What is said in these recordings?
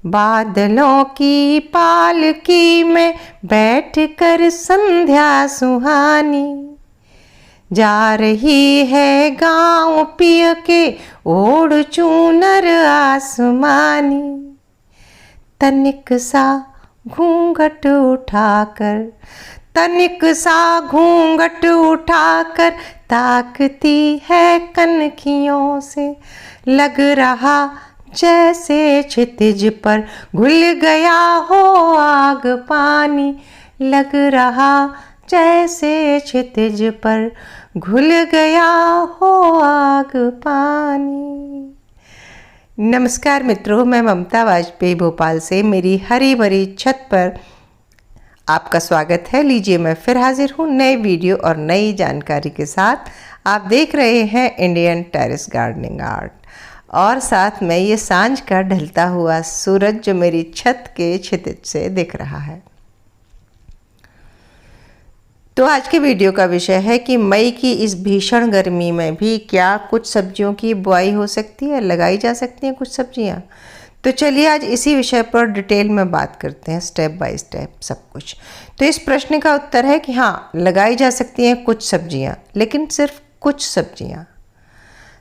बादलों की पालकी में बैठकर संध्या सुहानी, जा रही है गाँव पिय के ओढ़ चूनर आसमानी। तनिक सा घूंघट उठाकर, तनिक सा घूंघट उठाकर ताकती है कनखियों से, लग रहा जैसे क्षितिज पर घुल गया हो आग पानी, लग रहा जैसे क्षितिज पर घुल गया हो आग पानी। नमस्कार मित्रों, मैं ममता वाजपेयी भोपाल से मेरी हरी भरी छत पर आपका स्वागत है। लीजिए, मैं फिर हाजिर हूँ नए वीडियो और नई जानकारी के साथ। आप देख रहे हैं इंडियन टेरेस गार्डनिंग आर्ट और साथ में ये सांझ का ढलता हुआ सूरज जो मेरी छत के क्षितिज से दिख रहा है। तो आज के वीडियो का विषय है कि मई की इस भीषण गर्मी में भी क्या कुछ सब्जियों की बुआई हो सकती है, लगाई जा सकती हैं कुछ सब्जियां। तो चलिए आज इसी विषय पर डिटेल में बात करते हैं, स्टेप बाय स्टेप सब कुछ। तो इस प्रश्न का उत्तर है कि हाँ, लगाई जा सकती हैं कुछ सब्जियां, लेकिन सिर्फ कुछ सब्जियां,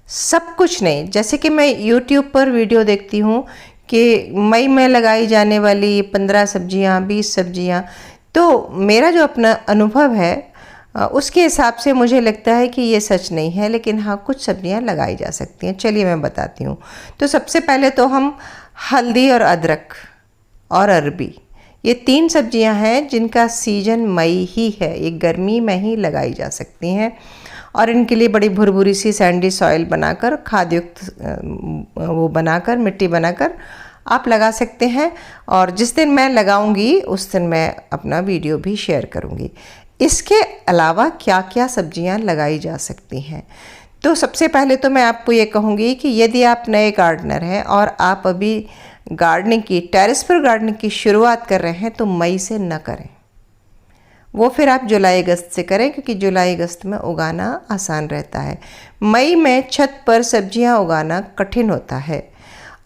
सब कुछ नहीं। जैसे कि मैं YouTube पर वीडियो देखती हूँ कि मई में लगाई जाने वाली 15 सब्जियाँ 20 सब्जियाँ, तो मेरा जो अपना अनुभव है उसके हिसाब से मुझे लगता है कि ये सच नहीं है, लेकिन हाँ कुछ सब्जियाँ लगाई जा सकती हैं। चलिए मैं बताती हूँ। तो सबसे पहले तो हम हल्दी और अदरक और अरबी, ये 3 सब्जियाँ हैं जिनका सीजन मई ही है, ये गर्मी में ही लगाई जा सकती हैं। और इनके लिए बड़ी भुरभुरी सी सैंडी सॉइल बनाकर, खादयुक्त वो बनाकर, मिट्टी बनाकर आप लगा सकते हैं। और जिस दिन मैं लगाऊंगी उस दिन मैं अपना वीडियो भी शेयर करूंगी। इसके अलावा क्या क्या सब्जियां लगाई जा सकती हैं, तो सबसे पहले तो मैं आपको ये कहूँगी कि यदि आप नए गार्डनर हैं और आप अभी गार्डनिंग की, टेरेस पर गार्डनिंग की शुरुआत कर रहे हैं, तो मई से न करें, वो फिर आप जुलाई अगस्त से करें, क्योंकि जुलाई अगस्त में उगाना आसान रहता है। मई में छत पर सब्जियां उगाना कठिन होता है।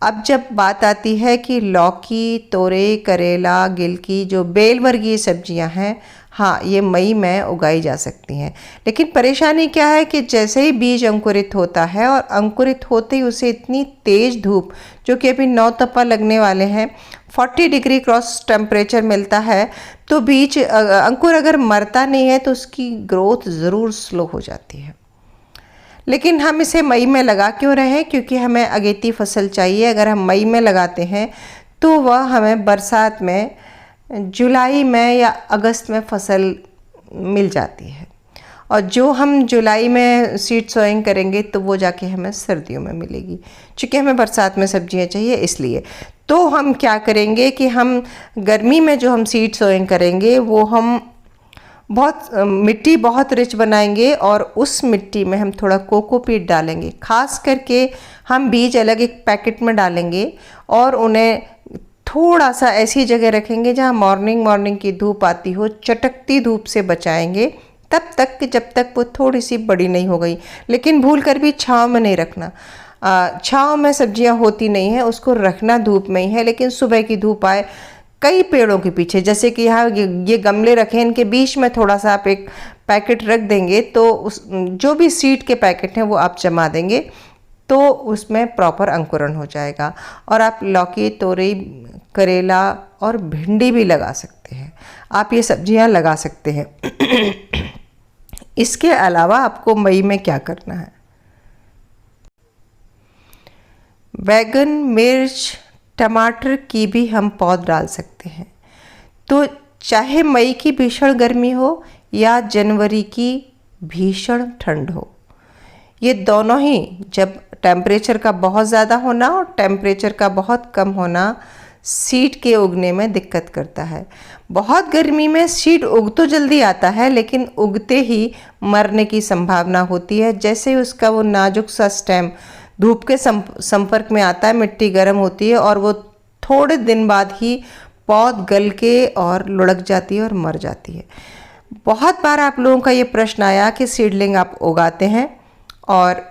अब जब बात आती है कि लौकी, तोरई, करेला, गिलकी, जो बेल वर्गीय सब्जियां हैं, हाँ ये मई में उगाई जा सकती हैं। लेकिन परेशानी क्या है कि जैसे ही बीज अंकुरित होता है और अंकुरित होते ही उसे इतनी तेज़ धूप, जो कि अभी 9 तपा लगने वाले हैं, 40 डिग्री क्रॉस टेम्परेचर मिलता है, तो बीज अंकुर अगर मरता नहीं है तो उसकी ग्रोथ ज़रूर स्लो हो जाती है। लेकिन हम इसे मई में लगा क्यों रहे हैं? क्योंकि हमें अगेती फसल चाहिए। अगर हम मई में लगाते हैं तो वह हमें बरसात में, जुलाई में या अगस्त में फसल मिल जाती है, और जो हम जुलाई में सीड सोइंग करेंगे तो वो जाके हमें सर्दियों में मिलेगी। चूँकि हमें बरसात में सब्जियां चाहिए, इसलिए तो हम क्या करेंगे कि हम गर्मी में जो हम सीड सोइंग करेंगे वो हम मिट्टी बहुत रिच बनाएंगे और उस मिट्टी में हम थोड़ा कोकोपीट डालेंगे। खास करके हम बीज अलग एक पैकेट में डालेंगे और उन्हें थोड़ा सा ऐसी जगह रखेंगे जहाँ मॉर्निंग की धूप आती हो, चटकती धूप से बचाएंगे तब तक कि जब तक वो थोड़ी सी बड़ी नहीं हो गई। लेकिन भूल कर भी छाँव में नहीं रखना। छाँव में सब्जियां होती नहीं हैं, उसको रखना धूप में ही है। लेकिन सुबह की धूप आए, कई पेड़ों के पीछे, जैसे कि यहाँ ये गमले रखे हैं, इनके बीच में थोड़ा सा आप एक पैकेट रख देंगे तो उस जो भी सीड के पैकेट हैं वो आप जमा देंगे तो उसमें प्रॉपर अंकुरण हो जाएगा। और आप लौकी, तोरई, करेला और भिंडी भी लगा सकते हैं। आप ये सब्जियां लगा सकते हैं। इसके अलावा आपको मई में क्या करना है? बैगन, मिर्च, टमाटर की भी हम पौध डाल सकते हैं। तो चाहे मई की भीषण गर्मी हो या जनवरी की भीषण ठंड हो, ये दोनों ही, जब टेम्परेचर का बहुत ज़्यादा होना और टेम्परेचर का बहुत कम होना सीड के उगने में दिक्कत करता है। बहुत गर्मी में सीड उग तो जल्दी आता है, लेकिन उगते ही मरने की संभावना होती है। जैसे ही उसका वो नाजुक सा स्टेम धूप के संपर्क में आता है, मिट्टी गर्म होती है और वो थोड़े दिन बाद ही पौध गल के और लुढ़क जाती है और मर जाती है। बहुत बार आप लोगों का ये प्रश्न आया कि सीडलिंग आप उगाते हैं और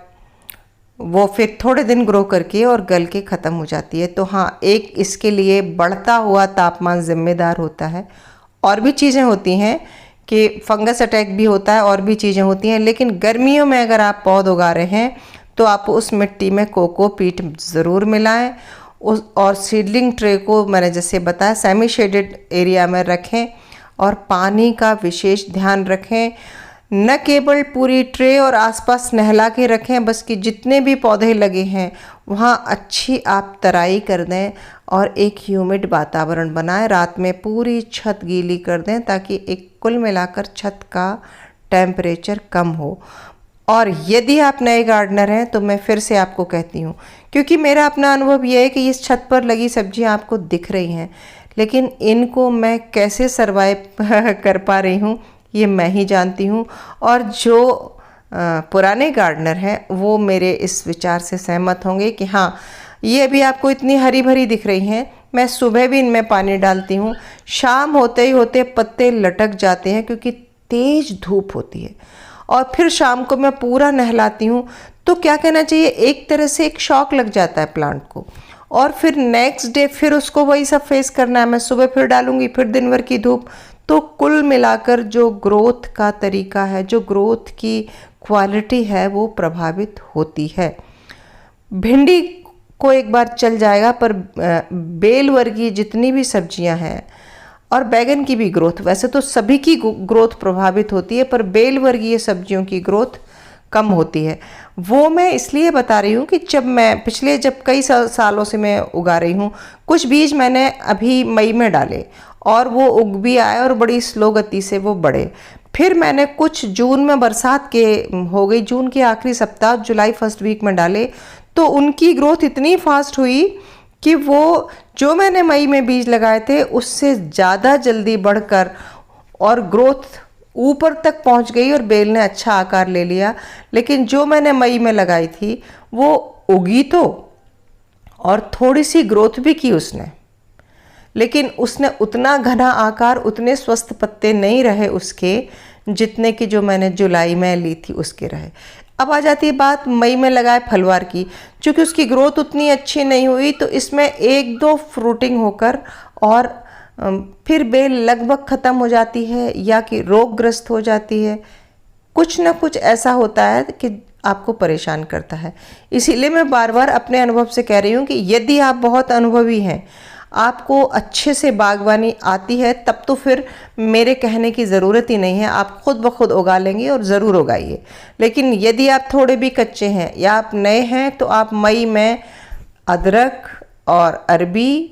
वो फिर थोड़े दिन ग्रो करके और गल के ख़त्म हो जाती है। तो हाँ, एक इसके लिए बढ़ता हुआ तापमान ज़िम्मेदार होता है। और भी चीज़ें होती हैं कि फंगस अटैक भी होता है, और भी चीज़ें होती हैं, लेकिन गर्मियों में अगर आप पौध उगा रहे हैं तो आप उस मिट्टी में कोकोपीट ज़रूर मिलाएं। और सीडलिंग ट्रे को मैंने जैसे बताया सेमी शेडेड एरिया में रखें और पानी का विशेष ध्यान रखें। न केवल पूरी ट्रे और आसपास नहला के रखें, बस कि जितने भी पौधे लगे हैं वहाँ अच्छी आप तराई कर दें और एक ह्यूमिड वातावरण बनाएं। रात में पूरी छत गीली कर दें ताकि एक कुल मिलाकर छत का टेम्परेचर कम हो। और यदि आप नए गार्डनर हैं तो मैं फिर से आपको कहती हूँ, क्योंकि मेरा अपना अनुभव ये है कि इस छत पर लगी सब्जियाँ आपको दिख रही हैं, लेकिन इनको मैं कैसे सरवाइव कर पा रही हूँ ये मैं ही जानती हूँ। और जो पुराने गार्डनर हैं वो मेरे इस विचार से सहमत होंगे कि हाँ, ये अभी आपको इतनी हरी भरी दिख रही हैं, मैं सुबह भी इनमें पानी डालती हूँ, शाम होते ही होते पत्ते लटक जाते हैं क्योंकि तेज़ धूप होती है, और फिर शाम को मैं पूरा नहलाती हूँ। तो क्या कहना चाहिए, एक तरह से एक शॉक लग जाता है प्लांट को, और फिर नेक्स्ट डे फिर उसको वही सब फेस करना है। मैं सुबह फिर डालूंगी, फिर दिन भर की धूप। तो कुल मिलाकर जो ग्रोथ का तरीका है, जो ग्रोथ की क्वालिटी है, वो प्रभावित होती है। भिंडी को एक बार चल जाएगा, पर बेल वर्गीय जितनी भी सब्जियां हैं और बैगन की भी ग्रोथ, वैसे तो सभी की ग्रोथ प्रभावित होती है, पर बेल वर्गीय सब्जियों की ग्रोथ कम होती है। वो मैं इसलिए बता रही हूँ कि जब कई सालों से मैं उगा रही हूँ, कुछ बीज मैंने अभी मई में डाले और वो उग भी आए और बड़ी स्लो गति से वो बढ़े। फिर मैंने कुछ जून में बरसात के हो गई, जून के आखिरी सप्ताह जुलाई फर्स्ट वीक में डाले, तो उनकी ग्रोथ इतनी फास्ट हुई कि वो जो मैंने मई में बीज लगाए थे उससे ज़्यादा जल्दी बढ़कर और ग्रोथ ऊपर तक पहुंच गई और बेल ने अच्छा आकार ले लिया। लेकिन जो मैंने मई में लगाई थी वो उगी तो और थोड़ी सी ग्रोथ भी की उसने, लेकिन उसने उतना घना आकार, उतने स्वस्थ पत्ते नहीं रहे उसके, जितने की जो मैंने जुलाई में ली थी उसके रहे। अब आ जाती है बात मई में लगाए फलवार की। चूँकि उसकी ग्रोथ उतनी अच्छी नहीं हुई तो इसमें एक दो फ्रूटिंग होकर और फिर बेल लगभग ख़त्म हो जाती है या कि रोगग्रस्त हो जाती है। कुछ ना कुछ ऐसा होता है कि आपको परेशान करता है। इसीलिए मैं बार बार अपने अनुभव से कह रही हूँ कि यदि आप बहुत अनुभवी हैं, आपको अच्छे से बागवानी आती है, तब तो फिर मेरे कहने की ज़रूरत ही नहीं है, आप खुद ब खुद उगा लेंगे और ज़रूर उगाइए। लेकिन यदि आप थोड़े भी कच्चे हैं या आप नए हैं तो आप मई में अदरक और अरबी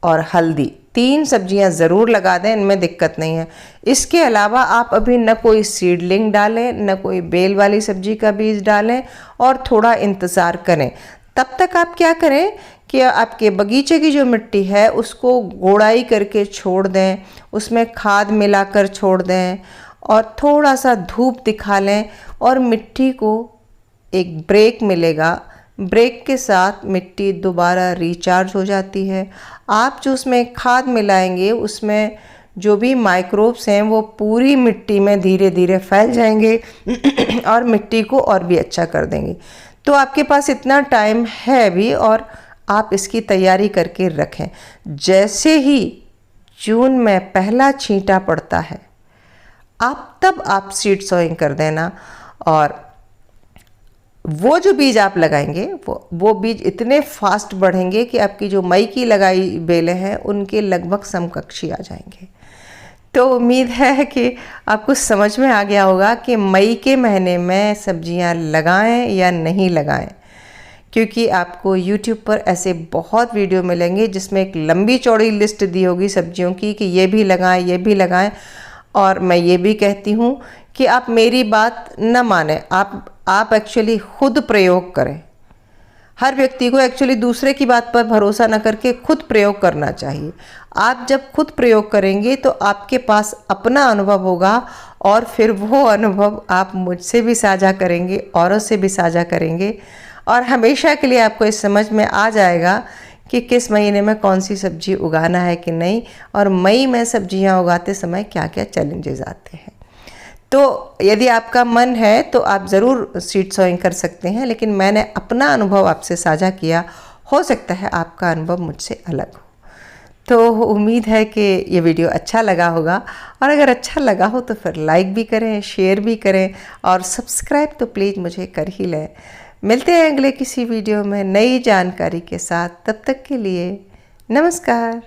और हल्दी 3 सब्जियां ज़रूर लगा दें, इनमें दिक्कत नहीं है। इसके अलावा आप अभी न कोई सीडलिंग डालें, न कोई बेल वाली सब्जी का बीज डालें और थोड़ा इंतज़ार करें। तब तक आप क्या करें कि आपके बगीचे की जो मिट्टी है उसको गोड़ाई करके छोड़ दें, उसमें खाद मिलाकर छोड़ दें और थोड़ा सा धूप दिखा लें और मिट्टी को एक ब्रेक मिलेगा। ब्रेक के साथ मिट्टी दोबारा रिचार्ज हो जाती है। आप जो उसमें खाद मिलाएंगे उसमें जो भी माइक्रोब्स हैं वो पूरी मिट्टी में धीरे धीरे फैल जाएंगे और मिट्टी को और भी अच्छा कर देंगे। तो आपके पास इतना टाइम है भी और आप इसकी तैयारी करके रखें। जैसे ही जून में पहला छींटा पड़ता है तब आप सीड सोइंग कर देना, और वो जो बीज आप लगाएंगे वो बीज इतने फास्ट बढ़ेंगे कि आपकी जो मई की लगाई बेलें हैं उनके लगभग समकक्षी आ जाएंगे। तो उम्मीद है कि आपको समझ में आ गया होगा कि मई के महीने में सब्जियां लगाएं या नहीं लगाएं, क्योंकि आपको YouTube पर ऐसे बहुत वीडियो मिलेंगे जिसमें एक लंबी चौड़ी लिस्ट दी होगी सब्जियों की कि ये भी लगाएं, ये भी लगाएं। और मैं ये भी कहती हूँ कि आप मेरी बात न मानें, आप एक्चुअली खुद प्रयोग करें। हर व्यक्ति को एक्चुअली दूसरे की बात पर भरोसा न करके खुद प्रयोग करना चाहिए। आप जब खुद प्रयोग करेंगे तो आपके पास अपना अनुभव होगा और फिर वो अनुभव आप मुझसे भी साझा करेंगे, औरों से भी साझा करेंगे, और हमेशा के लिए आपको इस समझ में आ जाएगा कि किस महीने में कौन सी सब्जी उगाना है कि नहीं, और मई में सब्जियां उगाते समय क्या क्या चैलेंजेस आते हैं। तो यदि आपका मन है तो आप ज़रूर सीड सोइंग कर सकते हैं, लेकिन मैंने अपना अनुभव आपसे साझा किया, हो सकता है आपका अनुभव मुझसे अलग हो। तो उम्मीद है कि ये वीडियो अच्छा लगा होगा, और अगर अच्छा लगा हो तो फिर लाइक भी करें, शेयर भी करें, और सब्सक्राइब तो प्लीज़ मुझे कर ही लें। मिलते हैं अगले किसी वीडियो में नई जानकारी के साथ। तब तक के लिए नमस्कार।